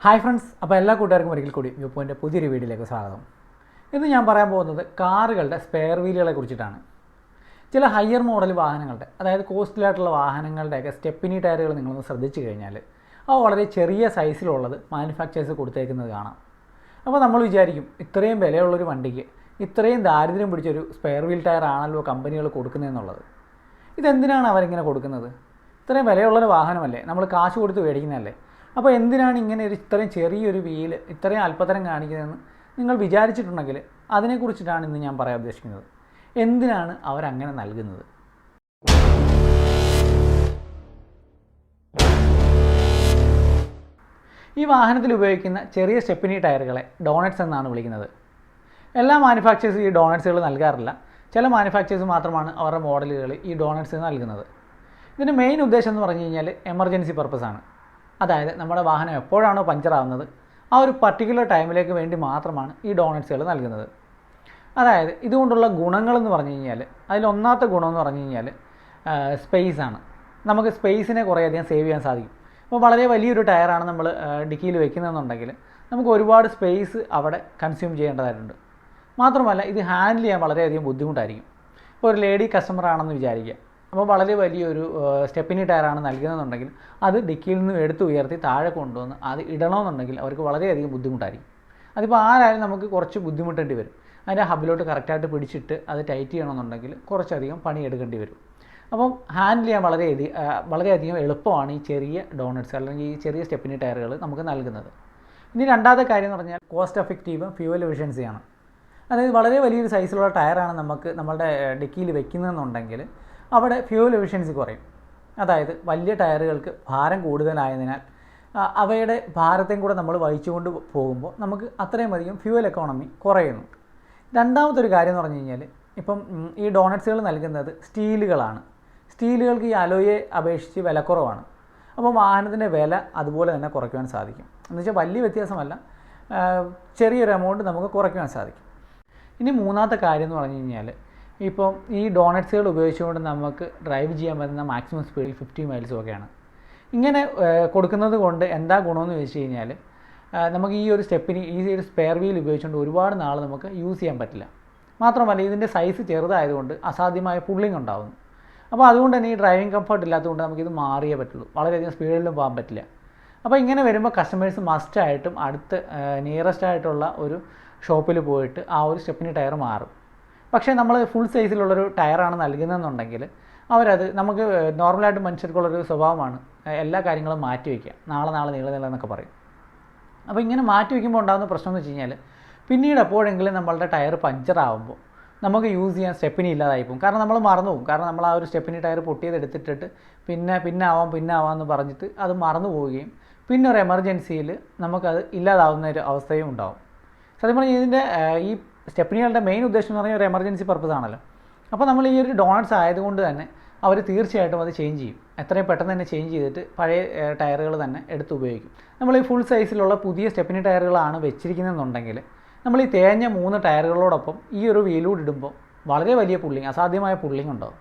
Hi friends, അപ്പോൾ എല്ലാ കൂട്ടുകാർക്കും ഒരിക്കൽ കൂടി വ്യൂ പോയിൻ്റെ പുതിയൊരു വീഡിയോയിലേക്ക് സ്വാഗതം. ഇന്ന് ഞാൻ പറയാൻ പോകുന്നത് കാറുകളുടെ സ്പെയർ വീലുകളെ കുറിച്ചിട്ടാണ്. ചില ഹയർ മോഡൽ വാഹനങ്ങളുടെ, അതായത് കോസ്റ്റ്ലിയായിട്ടുള്ള വാഹനങ്ങളുടെയൊക്കെ സ്റ്റെപ്പിനി ടയറുകൾ നിങ്ങളൊന്ന് ശ്രദ്ധിച്ചു കഴിഞ്ഞാൽ അവ വളരെ ചെറിയ സൈസിലുള്ളത് മാനുഫാക്ചേഴ്സ് കൊടുത്തേക്കുന്നത് കാണാം. അപ്പോൾ നമ്മൾ വിചാരിക്കും, ഇത്രയും വിലയുള്ളൊരു വണ്ടിക്ക് ഇത്രയും ദാരിദ്ര്യം പിടിച്ചൊരു സ്പെയർ വീൽ ടയർ ആണല്ലോ കമ്പനികൾ കൊടുക്കുന്നതെന്നുള്ളത്. ഇതെന്തിനാണ് അവരിങ്ങനെ കൊടുക്കുന്നത്? ഇത്രയും വിലയുള്ളൊരു വാഹനമല്ലേ, നമ്മൾ കാശ് കൊടുത്ത് മേടിക്കുന്നതല്ലേ. അപ്പോൾ എന്തിനാണ് ഇങ്ങനെ ഇത്രയും ചെറിയൊരു വീല് ഇത്രയും അല്പത്തരം കാണിക്കുന്നതെന്ന് നിങ്ങൾ വിചാരിച്ചിട്ടുണ്ടെങ്കിൽ അതിനെക്കുറിച്ചിട്ടാണ് ഇന്ന് ഞാൻ പറയാൻ ഉദ്ദേശിക്കുന്നത്. എന്തിനാണ് അവരങ്ങനെ നൽകുന്നത്? ഈ വാഹനത്തിൽ ഉപയോഗിക്കുന്ന ചെറിയ സ്റ്റെപ്പിനി ടയറുകളെ ഡോണറ്റ്സ് എന്നാണ് വിളിക്കുന്നത്. എല്ലാ മാനുഫാക്ചേഴ്സും ഈ ഡോണറ്റ്സുകൾ നൽകാറില്ല. ചില മാനുഫാക്ചേഴ്സ് മാത്രമാണ് അവരുടെ മോഡലുകൾ ഈ ഡോണറ്റ്സ് നൽകുന്നത്. ഇതിൻ്റെ മെയിൻ ഉദ്ദേശം എന്ന് പറഞ്ഞു കഴിഞ്ഞാൽ എമർജൻസി പർപ്പസാണ്. അതായത് നമ്മുടെ വാഹനം എപ്പോഴാണോ പഞ്ചറാവുന്നത് ആ ഒരു പർട്ടിക്കുലർ ടൈമിലേക്ക് വേണ്ടി മാത്രമാണ് ഈ ഡോണറ്റ്സുകൾ നൽകുന്നത്. അതായത് ഇതുകൊണ്ടുള്ള ഗുണങ്ങളെന്ന് പറഞ്ഞു കഴിഞ്ഞാൽ അതിലൊന്നാമത്തെ ഗുണമെന്ന് പറഞ്ഞു കഴിഞ്ഞാൽ സ്പേസാണ്. നമുക്ക് സ്പേസിനെ കുറേയധികം സേവ് ചെയ്യാൻ സാധിക്കും. അപ്പോൾ വളരെ വലിയൊരു ടയറാണ് നമ്മൾ ഡിക്കിയിൽ വെക്കുന്നതെന്നുണ്ടെങ്കിൽ നമുക്ക് ഒരുപാട് സ്പേസ് അവിടെ കൺസ്യൂം ചെയ്യേണ്ടതായിട്ടുണ്ട്. മാത്രമല്ല ഇത് ഹാൻഡിൽ ചെയ്യാൻ വളരെയധികം ബുദ്ധിമുട്ടായിരിക്കും. ഇപ്പോൾ ഒരു ലേഡി കസ്റ്റമർ ആണെന്ന് വിചാരിക്കുക. അപ്പോൾ വളരെ വലിയൊരു സ്റ്റെപ്പിനി ടയറാണ് നൽകുന്നതെന്നുണ്ടെങ്കിൽ അത് ഡിക്കിയിൽ നിന്ന് എടുത്ത് ഉയർത്തി താഴെ കൊണ്ടുവന്ന് അത് ഇടണമെന്നുണ്ടെങ്കിൽ അവർക്ക് വളരെയധികം ബുദ്ധിമുട്ടായിരിക്കും. അതിപ്പോൾ ആരായാലും നമുക്ക് കുറച്ച് ബുദ്ധിമുട്ടേണ്ടി വരും. അതിൻ്റെ ഹബിലോട്ട് കറക്റ്റായിട്ട് പിടിച്ചിട്ട് അത് ടൈറ്റ് ചെയ്യണമെന്നുണ്ടെങ്കിൽ കുറച്ചധികം പണിയെടുക്കേണ്ടി വരും. അപ്പം ഹാൻഡിൽ ചെയ്യാൻ വളരെയധികം എളുപ്പമാണ് ഈ ചെറിയ ഡോണറ്റ്സ് അല്ലെങ്കിൽ ഈ ചെറിയ സ്റ്റെപ്പിനി ടയറുകൾ നമുക്ക് നൽകുന്നത്. ഇനി രണ്ടാമത്തെ കാര്യം എന്ന് പറഞ്ഞാൽ കോസ്റ്റ് എഫക്റ്റീവ് ഫ്യൂവൽ എഫിഷ്യൻസിയാണ്. അതായത് വളരെ വലിയൊരു സൈസിലുള്ള ടയറാണ് നമ്മളുടെ ഡിക്കിയിൽ വെക്കുന്നതെന്നുണ്ടെങ്കിൽ അവിടെ ഫ്യൂവൽ എഫിഷ്യൻസി കുറയും. അതായത് വലിയ ടയറുകൾക്ക് ഭാരം കൂടുതലായതിനാൽ അവയുടെ ഭാരത്തെയും കൂടെ നമ്മൾ വഹിച്ചുകൊണ്ട് പോകുമ്പോൾ നമുക്ക് അത്രയും അധികം ഫ്യൂവൽ എക്കോണമി കുറയുന്നു. രണ്ടാമത്തെ ഒരു കാര്യം എന്ന് പറഞ്ഞു കഴിഞ്ഞാൽ ഇപ്പം ഈ ഡോണറ്റ്സുകൾ നൽകുന്നത് സ്റ്റീലുകളാണ്. സ്റ്റീലുകൾക്ക് ഈ അലോയെ അപേക്ഷിച്ച് വിലക്കുറവാണ്. അപ്പോൾ വാഹനത്തിൻ്റെ വില അതുപോലെ തന്നെ കുറയ്ക്കുവാൻ സാധിക്കും. എന്നുവെച്ചാൽ വലിയ വ്യത്യാസമല്ല, ചെറിയൊരു എമൗണ്ട് നമുക്ക് കുറയ്ക്കുവാൻ സാധിക്കും. ഇനി മൂന്നാമത്തെ കാര്യം എന്ന് പറഞ്ഞു കഴിഞ്ഞാൽ ഇപ്പം ഈ ഡോണറ്റ്സുകൾ ഉപയോഗിച്ചുകൊണ്ട് നമുക്ക് ഡ്രൈവ് ചെയ്യാൻ പറ്റുന്ന മാക്സിമം സ്പീഡ് 50 മൈൽസും ഒക്കെയാണ്. ഇങ്ങനെ കൊടുക്കുന്നത് കൊണ്ട് എന്താ ഗുണമെന്ന് ചോദിച്ചു കഴിഞ്ഞാൽ നമുക്ക് ഈ ഒരു സ്പെയർ വീൽ ഉപയോഗിച്ചുകൊണ്ട് ഒരുപാട് നാൾ നമുക്ക് യൂസ് ചെയ്യാൻ പറ്റില്ല. മാത്രമല്ല ഇതിൻ്റെ സൈസ് ചെറുതായതുകൊണ്ട് അസാധ്യമായ പുള്ളിങ് ഉണ്ടാകുന്നു. അപ്പോൾ അതുകൊണ്ട് തന്നെ ഈ ഡ്രൈവിംഗ് കംഫർട്ട് ഇല്ലാത്തതുകൊണ്ട് നമുക്കിത് മാറിയേ പറ്റുള്ളൂ. വളരെയധികം സ്പീഡിലും പോകാൻ പറ്റില്ല. അപ്പോൾ ഇങ്ങനെ വരുമ്പോൾ കസ്റ്റമേഴ്സ് മസ്റ്റായിട്ടും അടുത്ത് നിയറസ്റ്റ് ആയിട്ടുള്ള ഒരു ഷോപ്പിൽ പോയിട്ട് ആ ഒരു സ്റ്റെപ്പിനി ടയർ മാറും. പക്ഷേ നമ്മൾ ഫുൾ സൈസിലുള്ളൊരു ടയറാണ് നൽകുന്നതെന്നുണ്ടെങ്കിൽ അവരത് നമുക്ക് നോർമലായിട്ട് മനുഷ്യർക്കുള്ളൊരു സ്വഭാവമാണ് എല്ലാ കാര്യങ്ങളും മാറ്റി വയ്ക്കുക. നാളെ നീള എന്നൊക്കെ പറയും. അപ്പോൾ ഇങ്ങനെ മാറ്റി വയ്ക്കുമ്പോൾ ഉണ്ടാകുന്ന പ്രശ്നം എന്ന് വെച്ച് കഴിഞ്ഞാൽ പിന്നീട് എപ്പോഴെങ്കിലും നമ്മളുടെ ടയർ പഞ്ചറാകുമ്പോൾ നമുക്ക് യൂസ് ചെയ്യാൻ സ്റ്റെപ്പിനി ഇല്ലാതായി പോകും. കാരണം നമ്മൾ മറന്നു പോകും. കാരണം നമ്മൾ ആ ഒരു സ്റ്റെപ്പിനി ടയർ പൊട്ടിയതെടുത്തിട്ടിട്ട് പിന്നെ ആവാമെന്ന് പറഞ്ഞിട്ട് അത് മറന്നു പോവുകയും പിന്നെ ഒരു എമർജൻസിയിൽ നമുക്കത് ഇല്ലാതാവുന്ന ഒരു അവസ്ഥയും ഉണ്ടാവും. സത്യം പറഞ്ഞാൽ ഇതിൻ്റെ ഈ സ്റ്റെപ്പിനികളുടെ മെയിൻ ഉദ്ദേശം എന്ന് പറഞ്ഞാൽ ഒരു എമർജൻസി പർപ്പസ് ആണല്ലോ. അപ്പോൾ നമ്മൾ ഈ ഒരു ഡോണറ്റ്സ് ആയതുകൊണ്ട് തന്നെ അവർ തീർച്ചയായിട്ടും അത് ചേഞ്ച് ചെയ്യും. എത്രയും പെട്ടെന്ന് തന്നെ ചേഞ്ച് ചെയ്തിട്ട് പഴയ ടയറുകൾ തന്നെ എടുത്ത് ഉപയോഗിക്കും. നമ്മൾ ഈ ഫുൾ സൈസിലുള്ള പുതിയ സ്റ്റെപ്പിനി ടയറുകളാണ് വെച്ചിരിക്കുന്നതെന്നുണ്ടെങ്കിൽ നമ്മൾ ഈ തേഞ്ഞ 3 ടയറുകളോടൊപ്പം ഈ ഒരു വീലൂടെ ഇടുമ്പോൾ വളരെ വലിയ അസാധ്യമായ പുള്ളിങ് ഉണ്ടാകും.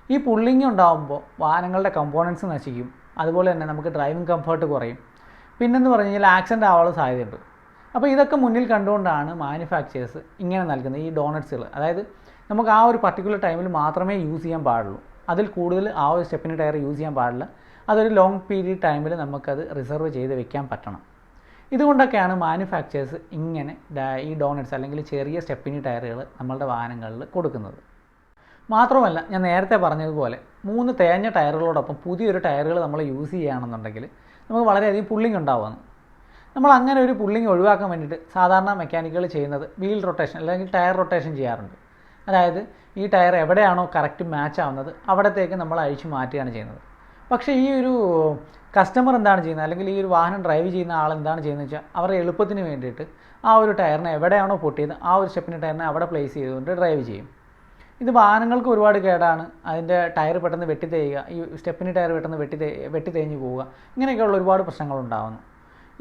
ഈ പുള്ളിങ് ഉണ്ടാകുമ്പോൾ വാഹനങ്ങളുടെ കമ്പോണൻസ് നശിക്കും. അതുപോലെ തന്നെ നമുക്ക് ഡ്രൈവിംഗ് കംഫർട്ട് കുറയും. പിന്നെന്ന് പറഞ്ഞു കഴിഞ്ഞാൽ ആക്സിഡൻ്റ് ആവാനുള്ള സാധ്യതയുണ്ട്. അപ്പോൾ ഇതൊക്കെ മുന്നിൽ കണ്ടുകൊണ്ടാണ് മാനുഫാക്ചേഴ്സ് ഇങ്ങനെ നൽകുന്നത് ഈ ഡോണറ്റ്സുകൾ. അതായത് നമുക്ക് ആ ഒരു പർട്ടിക്കുലർ ടൈമിൽ മാത്രമേ യൂസ് ചെയ്യാൻ പാടുള്ളൂ. അതിൽ കൂടുതൽ ആ ഒരു സ്റ്റെപ്പിനി ടയർ യൂസ് ചെയ്യാൻ പാടില്ല. അതൊരു ലോങ് പീരീഡ് ടൈമിൽ നമുക്കത് റിസർവ് ചെയ്ത് വെക്കാൻ പറ്റണം. ഇതുകൊണ്ടൊക്കെയാണ് മാനുഫാക്ചേഴ്സ് ഇങ്ങനെ ഈ ഡോണറ്റ്സ് അല്ലെങ്കിൽ ചെറിയ സ്റ്റെപ്പിനി ടയറുകൾ നമ്മളുടെ വാഹനങ്ങളിൽ കൊടുക്കുന്നത്. മാത്രമല്ല ഞാൻ നേരത്തെ പറഞ്ഞതുപോലെ 3 തേഞ്ഞ ടയറുകളോടൊപ്പം പുതിയൊരു ടയറുകൾ നമ്മൾ യൂസ് ചെയ്യുകയാണെന്നുണ്ടെങ്കിൽ നമുക്ക് വളരെയധികം പുള്ളിങ് ഉണ്ടാവുമെന്ന്. നമ്മൾ അങ്ങനെ ഒരു പുള്ളിങ് ഒഴിവാക്കാൻ വേണ്ടിയിട്ട് സാധാരണ മെക്കാനിക്കുകൾ ചെയ്യുന്നത് വീൽ റൊട്ടേഷൻ അല്ലെങ്കിൽ ടയർ റൊട്ടേഷൻ ചെയ്യാറുണ്ട്. അതായത് ഈ ടയർ എവിടെയാണോ കറക്റ്റ് മാച്ച് ആവുന്നത് അവിടത്തേക്ക് നമ്മൾ അഴിച്ചു മാറ്റുകയാണ് ചെയ്യുന്നത്. പക്ഷേ ഈ ഒരു കസ്റ്റമർ എന്താണ് ചെയ്യുന്നത്, അല്ലെങ്കിൽ ഈ ഒരു വാഹനം ഡ്രൈവ് ചെയ്യുന്ന ആൾ എന്താണ് ചെയ്യുന്നത് വെച്ചാൽ അവരുടെ എളുപ്പത്തിന് വേണ്ടിയിട്ട് ആ ഒരു ടയറിനെ എവിടെയാണോ പൊട്ടിയത് ആ ഒരു സ്റ്റെപ്പിനി ടയറിനെ അവിടെ പ്ലേസ് ചെയ്തുകൊണ്ട് ഡ്രൈവ് ചെയ്യും. ഇത് വാഹനങ്ങൾക്ക് ഒരുപാട് കേടാണ്. അതിൻ്റെ ടയർ പെട്ടെന്ന് വെട്ടിത്തേയുക, ഈ സ്റ്റെപ്പിനി ടയർ പെട്ടെന്ന് വെട്ടിത്തേഞ്ഞ് പോവുക, ഇങ്ങനെയൊക്കെയുള്ള ഒരുപാട് പ്രശ്നങ്ങളുണ്ടാകുന്നു.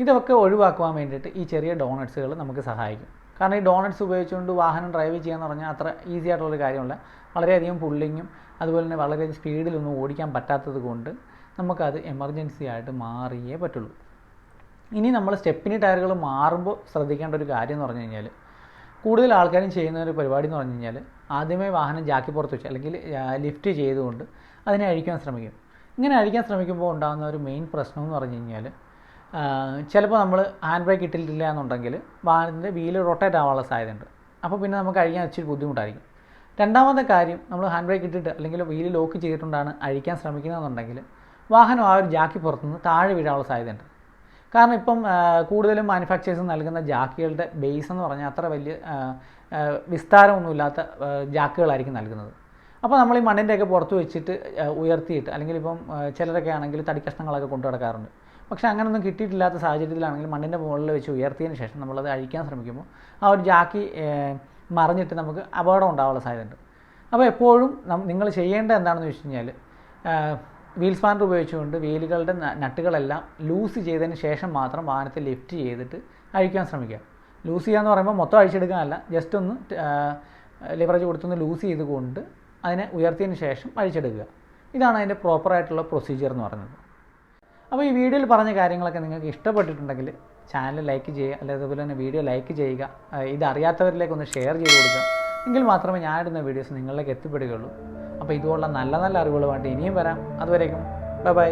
ഇതൊക്കെ ഒഴിവാക്കുവാൻ വേണ്ടിയിട്ട് ഈ ചെറിയ ഡോണറ്റ്സുകൾ നമുക്ക് സഹായിക്കും. കാരണം ഈ ഡോണറ്റ്സ് ഉപയോഗിച്ചുകൊണ്ട് വാഹനം ഡ്രൈവ് ചെയ്യാന്ന് പറഞ്ഞാൽ അത്ര ഈസി ആയിട്ടുള്ളൊരു കാര്യമല്ല. വളരെയധികം പുള്ളിങ്ങും അതുപോലെ തന്നെ വളരെയധികം സ്പീഡിലൊന്നും ഓടിക്കാൻ പറ്റാത്തത് കൊണ്ട് നമുക്കത് എമർജൻസി ആയിട്ട് മാറിയേ പറ്റുള്ളൂ. ഇനി നമ്മൾ സ്റ്റെപ്പിനി ടയറുകൾ മാറുമ്പോൾ ശ്രദ്ധിക്കേണ്ട ഒരു കാര്യം എന്ന് പറഞ്ഞു കഴിഞ്ഞാൽ, കൂടുതൽ ആൾക്കാരും ചെയ്യുന്ന ഒരു പരിപാടി എന്ന് പറഞ്ഞു കഴിഞ്ഞാൽ, ആദ്യമേ വാഹനം ജാക്കി പുറത്ത് വെച്ച് അല്ലെങ്കിൽ ലിഫ്റ്റ് ചെയ്തുകൊണ്ട് അതിനെ അഴിക്കാൻ ശ്രമിക്കും. ഇങ്ങനെ അഴിക്കാൻ ശ്രമിക്കുമ്പോൾ ഉണ്ടാകുന്ന ഒരു മെയിൻ പ്രശ്നം എന്ന് പറഞ്ഞു കഴിഞ്ഞാൽ, ചിലപ്പോൾ നമ്മൾ ഹാൻഡ് ബ്രേക്ക് ഇട്ടിട്ടില്ല എന്നുണ്ടെങ്കിൽ വാഹനത്തിൻ്റെ വീല് റൊട്ടേറ്റ് ആവാനുള്ള സാധ്യതയുണ്ട്. അപ്പോൾ പിന്നെ നമുക്ക് അഴിക്കാൻ ഇച്ചിരി ബുദ്ധിമുട്ടായിരിക്കും. രണ്ടാമത്തെ കാര്യം, നമ്മൾ ഹാൻഡ് ബ്രേക്ക് ഇട്ടിട്ട് അല്ലെങ്കിൽ വീല് ലോക്ക് ചെയ്തിട്ടുണ്ടാണ് അഴിക്കാൻ ശ്രമിക്കുന്നതെന്നുണ്ടെങ്കിൽ വാഹനം ആ ഒരു ജാക്കി പുറത്തുനിന്ന് താഴെ വീഴാനുള്ള സാധ്യതയുണ്ട്. കാരണം ഇപ്പം കൂടുതലും മാനുഫാക്ചേഴ്സ് നൽകുന്ന ജാക്കികളുടെ ബേസ് എന്ന് പറഞ്ഞാൽ അത്ര വലിയ വിസ്താരമൊന്നുമില്ലാത്ത ജാക്കുകളായിരിക്കും നൽകുന്നത്. അപ്പോൾ നമ്മൾ ഈ മണ്ണിൻ്റെയൊക്കെ പുറത്ത് വെച്ചിട്ട് ഉയർത്തിയിട്ട്, അല്ലെങ്കിൽ ഇപ്പം ചിലരൊക്കെ ആണെങ്കിൽ തടി കഷ്ണങ്ങളൊക്കെ കൊണ്ടു നടക്കാറുണ്ട്. പക്ഷേ അങ്ങനെയൊന്നും കിട്ടിയിട്ടില്ലാത്ത സാഹചര്യത്തിലാണെങ്കിൽ മണ്ണിൻ്റെ മുകളിൽ വെച്ച് ഉയർത്തിയതിന് ശേഷം നമ്മളത് അഴിക്കാൻ ശ്രമിക്കുമ്പോൾ ആ ഒരു ജാക്കി മറിഞ്ഞിട്ട് നമുക്ക് അപകടം ഉണ്ടാവാനുള്ള സാധ്യതയുണ്ട്. അപ്പോൾ എപ്പോഴും നിങ്ങൾ ചെയ്യേണ്ടത് എന്താണെന്ന് വെച്ച് കഴിഞ്ഞാൽ, വീൽ സ്പാനർ ഉപയോഗിച്ചുകൊണ്ട് വീലുകളുടെ നട്ടുകളെല്ലാം ലൂസ് ചെയ്തതിന് ശേഷം മാത്രം വാഹനത്തെ ലിഫ്റ്റ് ചെയ്തിട്ട് അഴിക്കാൻ ശ്രമിക്കുക. ലൂസ് ചെയ്യുക എന്ന് പറയുമ്പോൾ മൊത്തം അഴിച്ചെടുക്കാനല്ല, ജസ്റ്റ് ഒന്ന് ലിവറേജ് കൊടുത്തൊന്ന് ലൂസ് ചെയ്തുകൊണ്ട് അതിനെ ഉയർത്തിയതിന് ശേഷം അഴിച്ചെടുക്കുക. ഇതാണ് അതിൻ്റെ പ്രോപ്പറായിട്ടുള്ള പ്രൊസീജിയർ എന്ന് പറയുന്നത്. അപ്പോൾ ഈ വീഡിയോയിൽ പറഞ്ഞ കാര്യങ്ങളൊക്കെ നിങ്ങൾക്ക് ഇഷ്ടപ്പെട്ടിട്ടുണ്ടെങ്കിൽ ചാനൽ ലൈക്ക് ചെയ്യുക, അല്ലെങ്കിൽ അതുപോലെ തന്നെ വീഡിയോ ലൈക്ക് ചെയ്യുക, ഇതറിയാത്തവരിലേക്കൊന്ന് ഷെയർ ചെയ്ത് കൊടുക്കുക. എങ്കിൽ മാത്രമേ ഞാനിടുന്ന വീഡിയോസ് നിങ്ങളിലേക്ക് എത്തിപ്പെടുകയുള്ളൂ. അപ്പോൾ ഇതുപോലുള്ള നല്ല നല്ല അറിവുകളുമായിട്ട് ഇനിയും വരാം. അതുവരേക്കും ബൈ ബൈ.